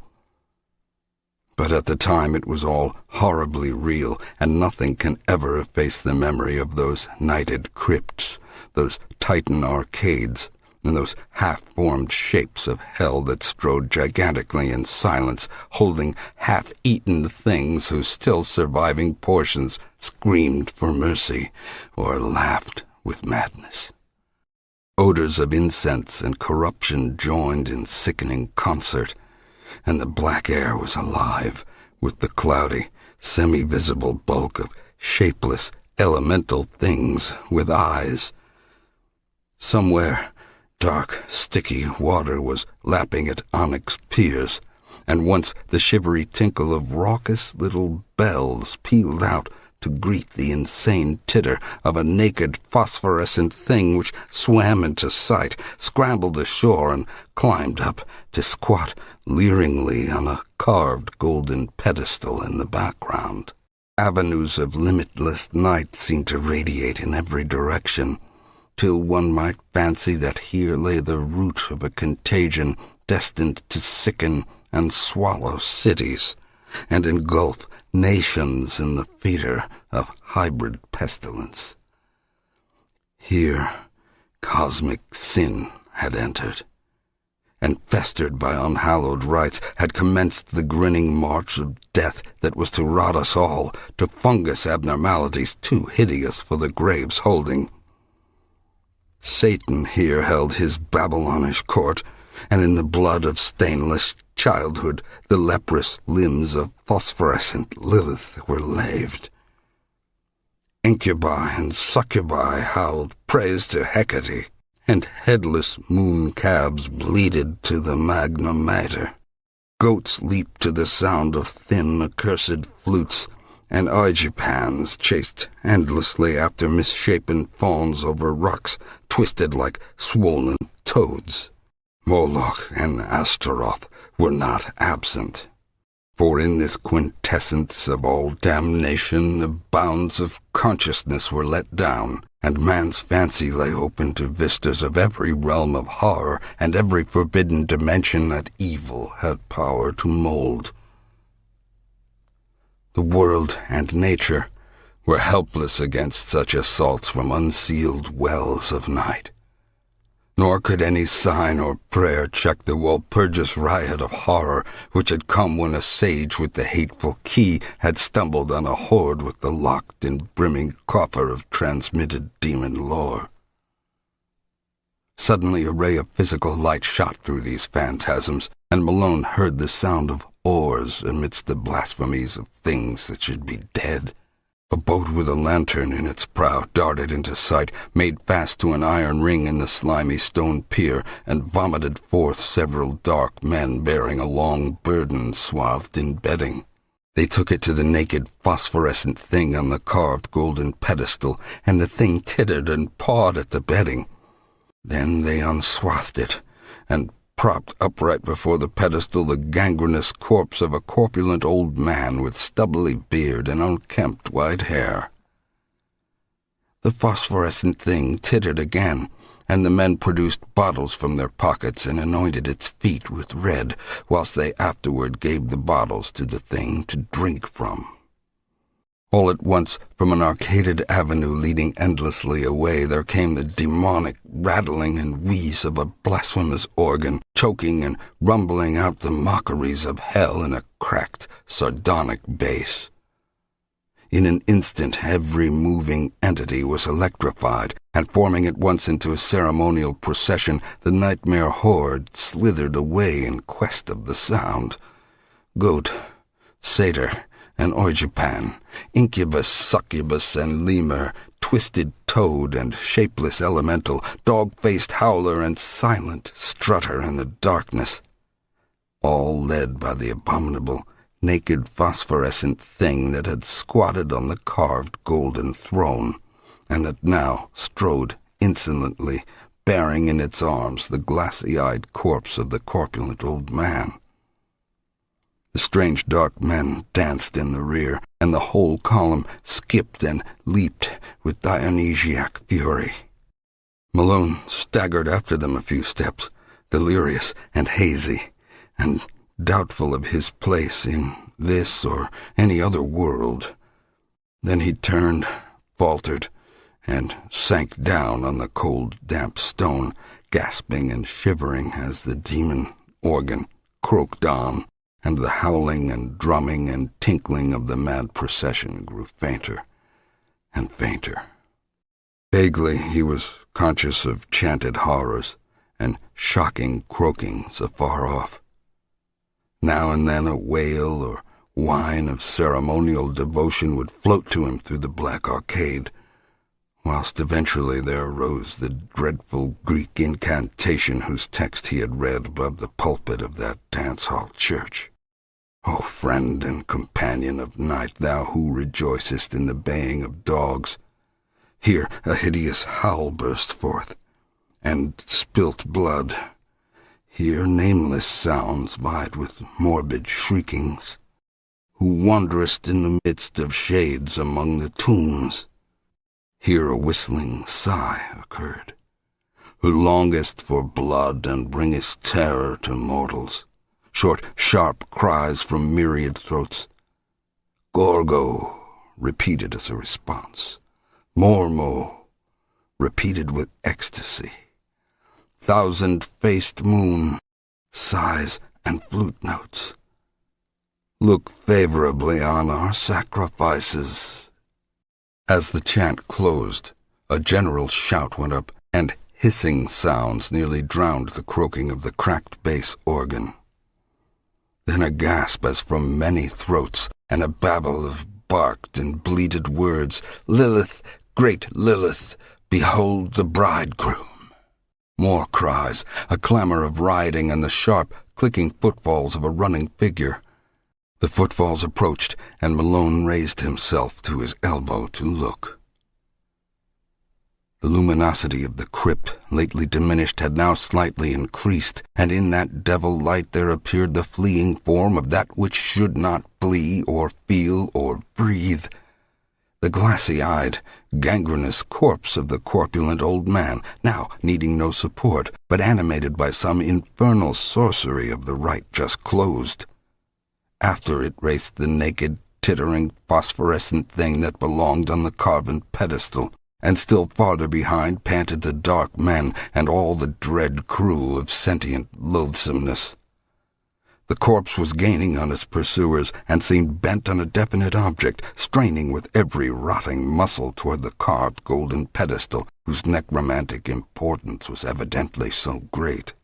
But at the time it was all horribly real, and nothing can ever efface the memory of those nighted crypts, those Titan arcades, and those half-formed shapes of hell that strode gigantically in silence, holding half-eaten things whose still surviving portions screamed for mercy or laughed with madness. Odors of incense and corruption joined in sickening concert, and the black air was alive with the cloudy, semi-visible bulk of shapeless, elemental things with eyes. Somewhere, dark, sticky water was lapping at onyx piers, and once the shivery tinkle of raucous little bells pealed out to greet the insane titter of a naked phosphorescent thing which swam into sight, scrambled ashore, and climbed up to squat leeringly on a carved golden pedestal in the background. Avenues of limitless night seemed to radiate in every direction, till one might fancy that here lay the root of a contagion destined to sicken and swallow cities, and engulf nations in the fetor of hybrid pestilence. Here cosmic sin had entered, and festered by unhallowed rites had commenced the grinning march of death that was to rot us all to fungus abnormalities too hideous for the grave's holding. Satan here held his Babylonish court, and in the blood of stainless childhood the leprous limbs of phosphorescent Lilith were laved. Incubi and succubi howled praise to Hecate, and headless moon calves bleated to the Magna Mater. Goats leaped to the sound of thin, accursed flutes, and Igipans chased endlessly after misshapen fawns over rocks twisted like swollen toads. Moloch and Astaroth were not absent, for in this quintessence of all damnation the bounds of consciousness were let down, and man's fancy lay open to vistas of every realm of horror and every forbidden dimension that evil had power to mold. The world and nature were helpless against such assaults from unsealed wells of night. Nor could any sign or prayer check the Walpurgis riot of horror which had come when a sage with the hateful key had stumbled on a hoard with the locked and brimming coffer of transmitted demon lore. Suddenly a ray of physical light shot through these phantasms, and Malone heard the sound of oars amidst the blasphemies of things that should be dead. A boat with a lantern in its prow darted into sight, made fast to an iron ring in the slimy stone pier, and vomited forth several dark men bearing a long burden swathed in bedding. They took it to the naked, phosphorescent thing on the carved golden pedestal, and the thing tittered and pawed at the bedding. Then they unswathed it, and propped upright before the pedestal the gangrenous corpse of a corpulent old man with stubbly beard and unkempt white hair. The phosphorescent thing tittered again, and the men produced bottles from their pockets and anointed its feet with red, whilst they afterward gave the bottles to the thing to drink from. All at once, from an arcaded avenue leading endlessly away, there came the demonic rattling and wheeze of a blasphemous organ, choking and rumbling out the mockeries of hell in a cracked, sardonic bass. In an instant, every moving entity was electrified, and forming at once into a ceremonial procession, the nightmare horde slithered away in quest of the sound. Goat, satyr, and Oijapan, incubus, succubus, and lemur, twisted toad and shapeless elemental, dog-faced howler and silent strutter in the darkness, all led by the abominable, naked phosphorescent thing that had squatted on the carved golden throne, and that now strode insolently, bearing in its arms the glassy-eyed corpse of the corpulent old man. The strange dark men danced in the rear, and the whole column skipped and leaped with Dionysiac fury. Malone staggered after them a few steps, delirious and hazy, and doubtful of his place in this or any other world. Then he turned, faltered, and sank down on the cold, damp stone, gasping and shivering as the demon organ croaked on, and the howling and drumming and tinkling of the mad procession grew fainter and fainter. Vaguely he was conscious of chanted horrors and shocking croakings afar off. Now and then a wail or whine of ceremonial devotion would float to him through the black arcade, whilst eventually there arose the dreadful Greek incantation whose text he had read above the pulpit of that dance-hall church. O friend and companion of night, thou who rejoicest in the baying of dogs, here a hideous howl burst forth, and spilt blood. Here nameless sounds vied with morbid shriekings. Who wanderest in the midst of shades among the tombs, here a whistling sigh occurred. Who longest for blood and bringest terror to mortals, short, sharp cries from myriad throats. Gorgo, repeated as a response. Mormo, repeated with ecstasy. Thousand-faced moon, sighs and flute notes. Look favorably on our sacrifices. As the chant closed, a general shout went up, and hissing sounds nearly drowned the croaking of the cracked bass organ. Then a gasp as from many throats, and a babble of barked and bleated words. Lilith, great Lilith, behold the bridegroom. More cries, a clamor of riding, and the sharp, clicking footfalls of a running figure. The footfalls approached, and Malone raised himself to his elbow to look. The luminosity of the crypt, lately diminished, had now slightly increased, and in that devil light there appeared the fleeing form of that which should not flee or feel or breathe. The glassy-eyed, gangrenous corpse of the corpulent old man, now needing no support, but animated by some infernal sorcery of the rite just closed. After it raced the naked, tittering, phosphorescent thing that belonged on the carven pedestal, And still farther behind panted the dark men and all the dread crew of sentient loathsomeness. The corpse was gaining on its pursuers and seemed bent on a definite object, straining with every rotting muscle toward the carved golden pedestal whose necromantic importance was evidently so great.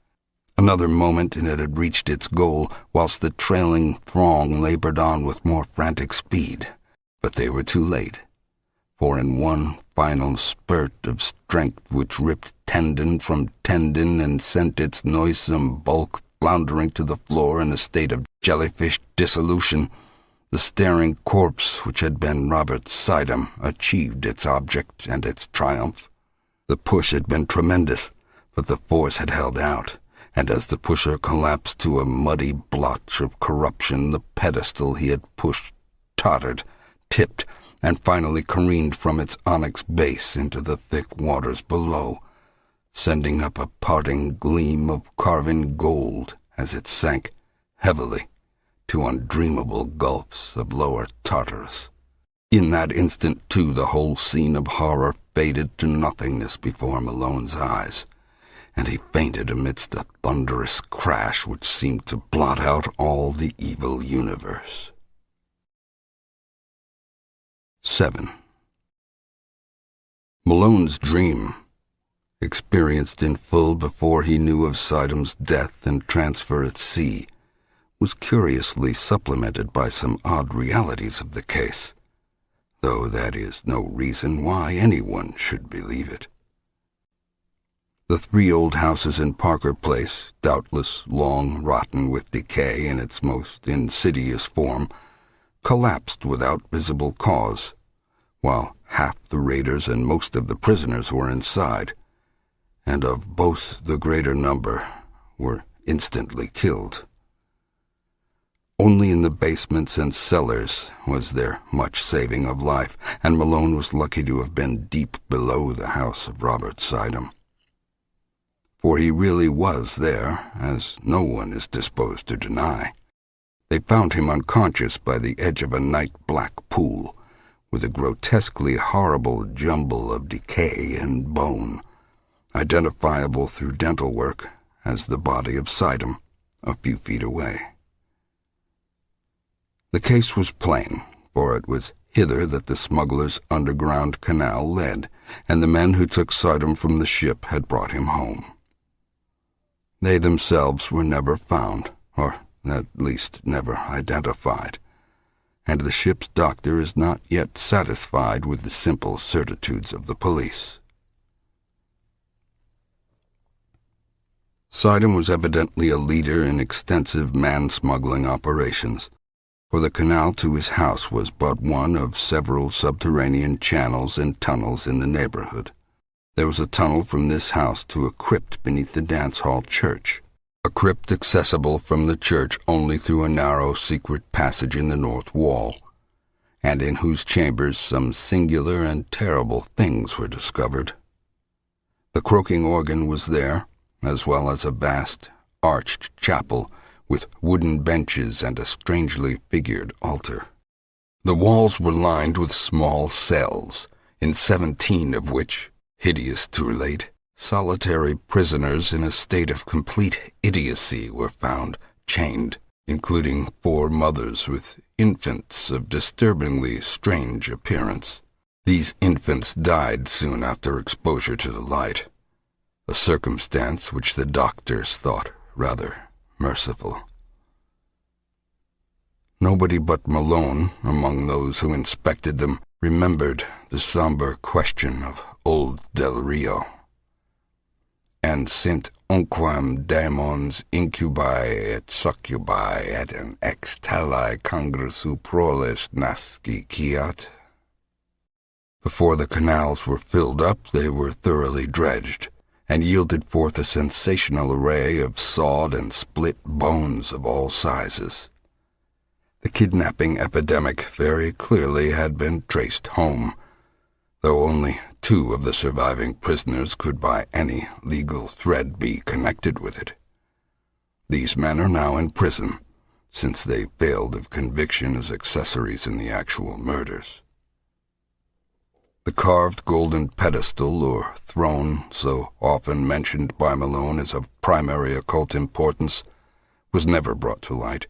Another moment and it had reached its goal, whilst the trailing throng labored on with more frantic speed. But they were too late, for in one final spurt of strength which ripped tendon from tendon and sent its noisome bulk floundering to the floor in a state of jellyfish dissolution, the staring corpse which had been Robert Sidham achieved its object and its triumph. The push had been tremendous, but the force had held out, and as the pusher collapsed to a muddy blotch of corruption, the pedestal he had pushed tottered, tipped, and finally careened from its onyx base into the thick waters below, sending up a parting gleam of carven gold as it sank heavily to undreamable gulfs of lower Tartarus. In that instant, too, the whole scene of horror faded to nothingness before Malone's eyes, and he fainted amidst a thunderous crash which seemed to blot out all the evil universe. 7. Malone's dream, experienced in full before he knew of Sidham's death and transfer at sea, was curiously supplemented by some odd realities of the case, though that is no reason why anyone should believe it. The 3 old houses in Parker Place, doubtless long rotten with decay in its most insidious form, collapsed without visible cause, while half the raiders and most of the prisoners were inside, and of both the greater number were instantly killed. Only in the basements and cellars was there much saving of life, and Malone was lucky to have been deep below the house of Robert Sidham. For he really was there, as no one is disposed to deny. They found him unconscious by the edge of a night-black pool, with a grotesquely horrible jumble of decay and bone, identifiable through dental work as the body of Sidham a few feet away. The case was plain, for it was hither that the smugglers' underground canal led, and the men who took Sidham from the ship had brought him home. They themselves were never found, or at least never identified, and the ship's doctor is not yet satisfied with the simple certitudes of the police. Sidham was evidently a leader in extensive man-smuggling operations, for the canal to his house was but one of several subterranean channels and tunnels in the neighborhood. There was a tunnel from this house to a crypt beneath the dance hall church, a crypt accessible from the church only through a narrow secret passage in the north wall, and in whose chambers some singular and terrible things were discovered. The croaking organ was there, as well as a vast, arched chapel with wooden benches and a strangely figured altar. The walls were lined with small cells, in 17 of which, hideous to relate, solitary prisoners in a state of complete idiocy were found, chained, including 4 mothers with infants of disturbingly strange appearance. These infants died soon after exposure to the light, a circumstance which the doctors thought rather merciful. Nobody but Malone, among those who inspected them, remembered the somber question of old Del Rio. And sint unquam daemons incubi et succubi et an ex tali congressu proles nasci ciat. Before the canals were filled up, they were thoroughly dredged, and yielded forth a sensational array of sawed and split bones of all sizes. The kidnapping epidemic very clearly had been traced home, though only 2 of the surviving prisoners could by any legal thread be connected with it. These men are now in prison, since they failed of conviction as accessories in the actual murders. The carved golden pedestal or throne, so often mentioned by Malone as of primary occult importance, was never brought to light,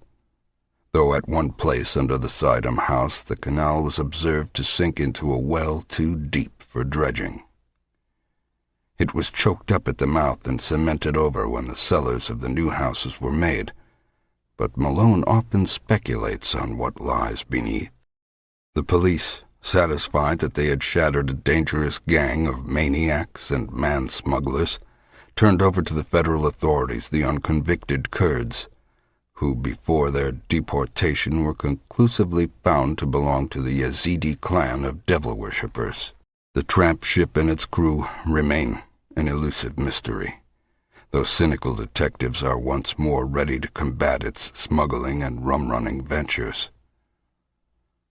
though at one place under the Sidham house the canal was observed to sink into a well too deep for dredging. It was choked up at the mouth and cemented over when the cellars of the new houses were made, but Malone often speculates on what lies beneath. The police, satisfied that they had shattered a dangerous gang of maniacs and man-smugglers, turned over to the federal authorities the unconvicted Kurds, who before their deportation were conclusively found to belong to the Yazidi clan of devil-worshippers. The tramp ship and its crew remain an elusive mystery, though cynical detectives are once more ready to combat its smuggling and rum-running ventures.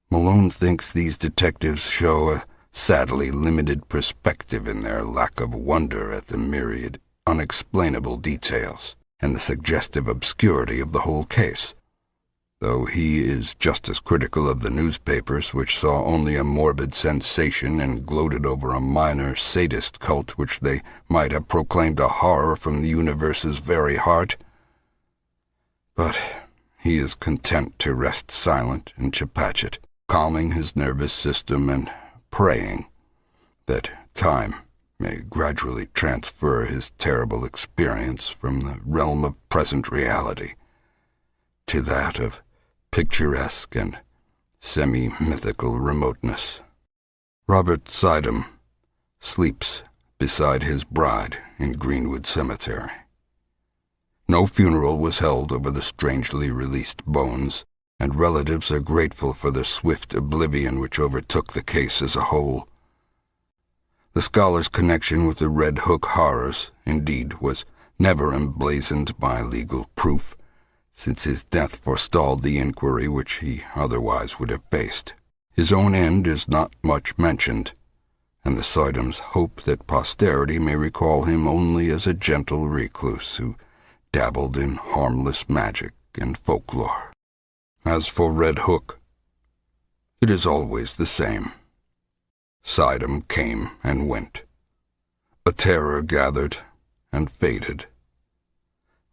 Malone thinks these detectives show a sadly limited perspective in their lack of wonder at the myriad unexplainable details and the suggestive obscurity of the whole case, though he is just as critical of the newspapers which saw only a morbid sensation and gloated over a minor sadist cult which they might have proclaimed a horror from the universe's very heart. But he is content to rest silent in Chepachet, calming his nervous system and praying that time may gradually transfer his terrible experience from the realm of present reality to that of picturesque and semi-mythical remoteness. Robert Sidham sleeps beside his bride in Greenwood Cemetery. No funeral was held over the strangely released bones, and relatives are grateful for the swift oblivion which overtook the case as a whole. The scholar's connection with the Red Hook horrors, indeed, was never emblazoned by legal proof, since his death forestalled the inquiry which he otherwise would have faced. His own end is not much mentioned, and the Sidhams hope that posterity may recall him only as a gentle recluse who dabbled in harmless magic and folklore. As for Red Hook, it is always the same. Sidham came and went. A terror gathered and faded.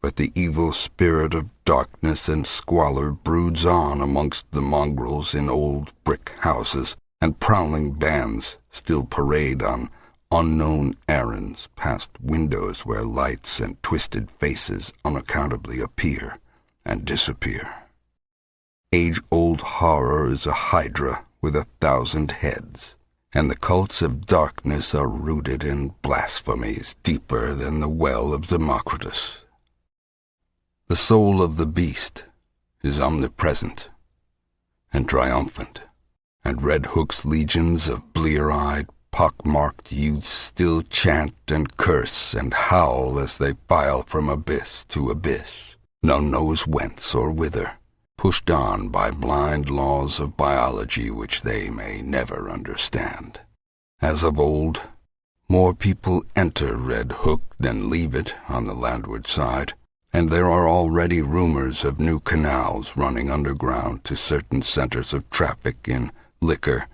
But the evil spirit of darkness and squalor broods on amongst the mongrels in old brick houses, and prowling bands still parade on unknown errands past windows where lights and twisted faces unaccountably appear and disappear. Age-old horror is a hydra with 1,000 heads, and the cults of darkness are rooted in blasphemies deeper than the well of Democritus. The soul of the beast is omnipresent and triumphant, and Red Hook's legions of blear-eyed, pock-marked youths still chant and curse and howl as they file from abyss to abyss, none knows whence or whither, pushed on by blind laws of biology which they may never understand. As of old, more people enter Red Hook than leave it on the landward side, and there are already rumors of new canals running underground to certain centers of traffic in liquor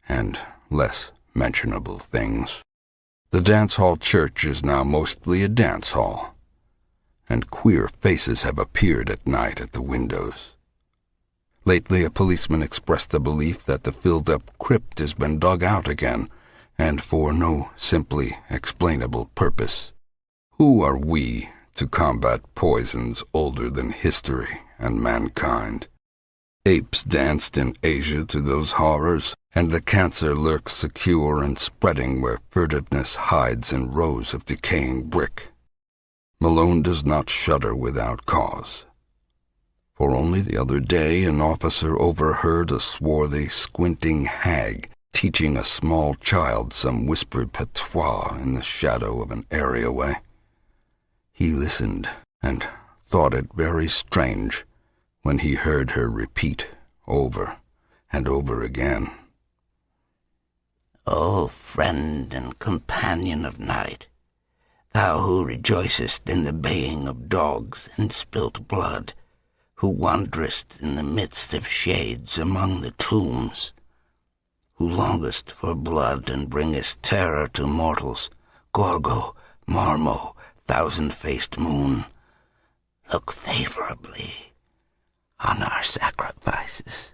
and less mentionable things. The dance hall church is now mostly a dance hall, and queer faces have appeared at night at the windows. Lately a policeman expressed the belief that the filled-up crypt has been dug out again, and for no simply explainable purpose. Who are we to combat poisons older than history and mankind? Apes danced in Asia to those horrors, and the cancer lurks secure and spreading where furtiveness hides in rows of decaying brick. Malone does not shudder without cause. For only the other day an officer overheard a swarthy, squinting hag teaching a small child some whispered patois in the shadow of an areaway. He listened and thought it very strange when he heard her repeat over and over again, "O friend and companion of night, thou who rejoicest in the baying of dogs and spilt blood, who wanderest in the midst of shades among the tombs, who longest for blood and bringest terror to mortals, Gorgo, Marmo, thousand-faced moon, look favorably on our sacrifices.